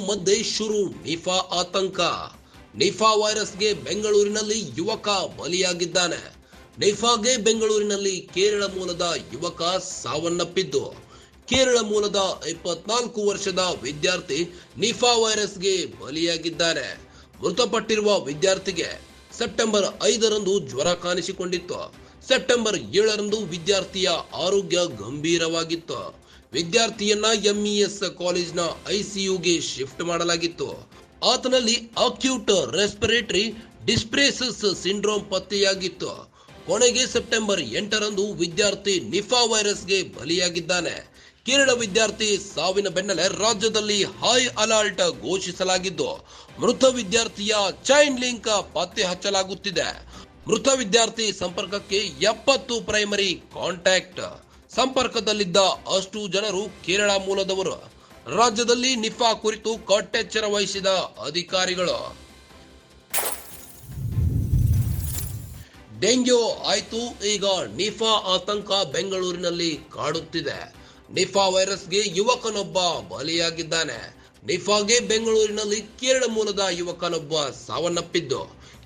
ಮಧ್ಯೆ ಶುರು ನಿಫಾ ಆತಂಕ. ನಿಫಾ ವೈರಸ್ಗೆ ಬೆಂಗಳೂರಿನಲ್ಲಿ ಯುವಕ ಬಲಿಯಾಗಿದ್ದಾನೆ. ನಿಫಾಗೆ ಬೆಂಗಳೂರಿನಲ್ಲಿ ಕೇರಳ ಮೂಲದ ಯುವಕ ಸಾವನ್ನಪ್ಪಿದ್ದು. ಕೇರಳ ಮೂಲದ 24 ವರ್ಷದ ವಿದ್ಯಾರ್ಥಿ ನಿಫಾ ವೈರಸ್ಗೆ ಬಲಿಯಾಗಿದ್ದಾನೆ. ಮೃತಪಟ್ಟಿರುವ ವಿದ್ಯಾರ್ಥಿಗೆ ಸೆಪ್ಟೆಂಬರ್ 5ರಂದು ಜ್ವರ ಕಾಣಿಸಿಕೊಂಡಿತ್ತು. ಸೆಪ್ಟೆಂಬರ್ 7ರಂದು ವಿದ್ಯಾರ್ಥಿಯ ಆರೋಗ್ಯ ಗಂಭೀರವಾಗಿತ್ತು. ವಿದ್ಯಾರ್ಥಿಯನ್ನ ಎಂಇಎಸ್ ಕಾಲೇಜಿನ ಐಸಿಯುಗೆ ಶಿಫ್ಟ್ ಮಾಡಲಾಗಿತ್ತು. ಆತನಲ್ಲಿ ಅಕ್ಯೂಟ್ ರೆಸ್ಪಿರೇಟರಿ ಡಿಸ್ಟ್ರೆಸ್ ಸಿಂಡ್ರೋಮ್ ಪತ್ತೆಯಾಗಿತ್ತು. ಕೊನೆಗೆ ಸೆಪ್ಟೆಂಬರ್ 8ರಂದು ವಿದ್ಯಾರ್ಥಿ ನಿಫಾ ವೈರಸ್ಗೆ ಬಲಿಯಾಗಿದ್ದಾನೆ. ಕೇರಳ ವಿದ್ಯಾರ್ಥಿ ಸಾವಿನ ಬೆನ್ನಲ್ಲೇ ರಾಜ್ಯದಲ್ಲಿ ಹೈ ಅಲರ್ಟ್ ಘೋಷಿಸಲಾಗಿದ್ದು, ಮೃತ ವಿದ್ಯಾರ್ಥಿಯ ಚೈನ್ ಲಿಂಕ್ ಪತ್ತೆ ಹಚ್ಚಲಾಗುತ್ತಿದೆ. ಮೃತ ವಿದ್ಯಾರ್ಥಿ ಸಂಪರ್ಕಕ್ಕೆ 70 ಪ್ರೈಮರಿ ಕಾಂಟ್ಯಾಕ್ಟ್. ಸಂಪರ್ಕದಲ್ಲಿದ್ದ ಅಷ್ಟು ಜನರು ಕೇರಳ ಮೂಲದವರು. ರಾಜ್ಯದಲ್ಲಿ ನಿಫಾ ಕುರಿತು ಕಟ್ಟೆಚ್ಚರ ವಹಿಸಿದ ಅಧಿಕಾರಿಗಳು. ಡೆಂಗ್ಯೂ ಆಯ್ತು, ಈಗ ನಿಫಾ ಆತಂಕ ಬೆಂಗಳೂರಿನಲ್ಲಿ ಕಾಡುತ್ತಿದೆ. ನಿಫಾ ವೈರಸ್ಗೆ ಯುವಕನೊಬ್ಬ ಬಲಿಯಾಗಿದ್ದಾನೆ. ನಿಫಾಗೆ ಬೆಂಗಳೂರಿನಲ್ಲಿ ಕೇರಳ ಮೂಲದ ಯುವಕನೊಬ್ಬ ಸಾವನ್ನಪ್ಪಿದ್ದು,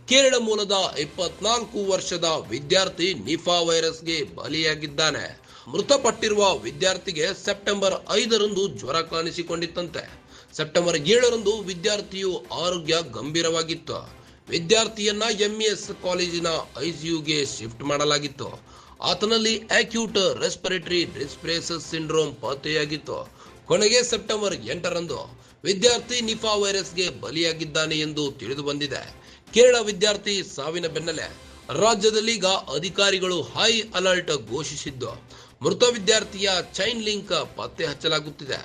ಕೇರಳ ಮೂಲದ 24 ವರ್ಷದ ವಿದ್ಯಾರ್ಥಿ ನಿಫಾ ವೈರಸ್ಗೆ ಬಲಿಯಾಗಿದ್ದಾನೆ. ಮೃತಪಟ್ಟಿರುವ ವಿದ್ಯಾರ್ಥಿಗೆ ಸೆಪ್ಟೆಂಬರ್ 5ರಂದು ಜ್ವರ ಕಾಣಿಸಿಕೊಂಡಿತ್ತಂತೆ. ಸೆಪ್ಟೆಂಬರ್ 7ರಂದು ವಿದ್ಯಾರ್ಥಿಯು ಆರೋಗ್ಯ ಗಂಭೀರವಾಗಿತ್ತು. ವಿದ್ಯಾರ್ಥಿಯನ್ನ ಎಂಇಎಸ್ ಕಾಲೇಜಿನ ಐಸಿಯುಗೆ ಶಿಫ್ಟ್ ಮಾಡಲಾಗಿತ್ತು. ಆತನಲ್ಲಿ ಅಕ್ಯೂಟ್ ರೆಸ್ಪಿರೇಟರಿ ಡಿಸ್ಟ್ರೆಸ್ ಸಿಂಡ್ರೋಮ್ ಪತ್ತೆಯಾಗಿತ್ತು. ಕೊನೆಗೆ ಸೆಪ್ಟೆಂಬರ್ 8ರಂದು ವಿದ್ಯಾರ್ಥಿ ನಿಫಾ ವೈರಸ್ಗೆ ಬಲಿಯಾಗಿದ್ದಾನೆ ಎಂದು ತಿಳಿದು ಬಂದಿದೆ. ಕೇರಳ ವಿದ್ಯಾರ್ಥಿ ಸಾವಿನ ಬೆನ್ನಲ್ಲೇ ರಾಜ್ಯದಲ್ಲೀಗ ಅಧಿಕಾರಿಗಳು ಹೈ ಅಲರ್ಟ್ ಘೋಷಿಸಿದ್ದು, ಮೃತ ವಿದ್ಯಾರ್ಥಿಯ ಚೈನ್ ಲಿಂಕ್ ಪತ್ತೆ ಹಚ್ಚಲಾಗುತ್ತಿದೆ.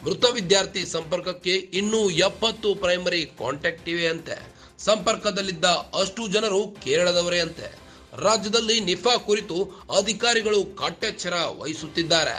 ಮೃತ ವಿದ್ಯಾರ್ಥಿ ಸಂಪರ್ಕಕ್ಕೆ ಇನ್ನೂ 70 ಪ್ರೈಮರಿ ಕಾಂಟ್ಯಾಕ್ಟ್ ಇವೆ ಅಂತೆ. ಸಂಪರ್ಕದಲ್ಲಿದ್ದ ಅಷ್ಟು ಜನರು ಕೇರಳದವರೇ ಅಂತೆ. ರಾಜ್ಯದಲ್ಲಿ ನಿಫಾ ಕುರಿತು ಅಧಿಕಾರಿಗಳು ಕಟ್ಟೆಚ್ಚರ ವಹಿಸುತ್ತಿದ್ದಾರೆ.